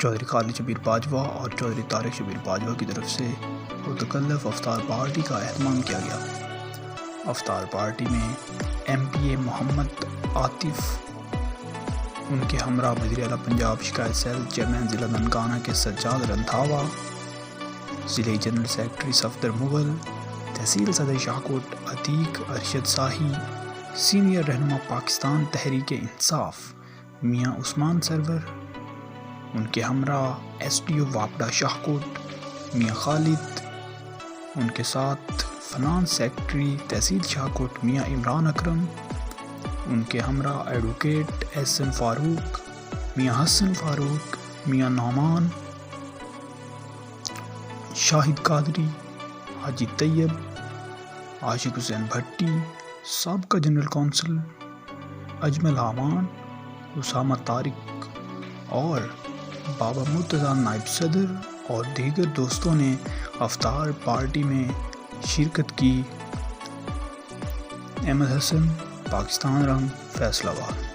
چودھری خالد شبیر باجوہ اور چودھری طارق شبیر باجوہ کی طرف سے متکلف افطار پارٹی کا اہتمام کیا گیا۔ افطار پارٹی میں ایم پی اے محمد عاطف، ان کے ہمراہ وزیر اعلیٰ پنجاب شکایت سیل چیئرمین ضلع ننکانہ کے سجاد رندھاوا، ضلعی جنرل سیکرٹری صفدر مغل، تحصیل صدر شاہکوٹ عتیق ارشد شاہی، سینئر رہنما پاکستان تحریک انصاف میاں عثمان سرور، ان کے ہمراہ ایس ڈی او واپڈا شاہکوٹ میاں خالد، ان کے ساتھ فنانس سیکرٹری تحصیل شاہکوٹ میاں عمران اکرم، ان کے ہمراہ ایڈوکیٹ احسن فاروق، میاں حسن فاروق، میاں نعمان، شاہد قادری، حاجی طیب، عاشق حسین بھٹی، سابقہ جنرل کونسل اجمل حامان، اسامہ طارق اور بابا مرتضیٰ نائب صدر اور دیگر دوستوں نے افطار پارٹی میں شرکت کی۔ احمد حسن، پاکستان رنگ، فیصل آباد۔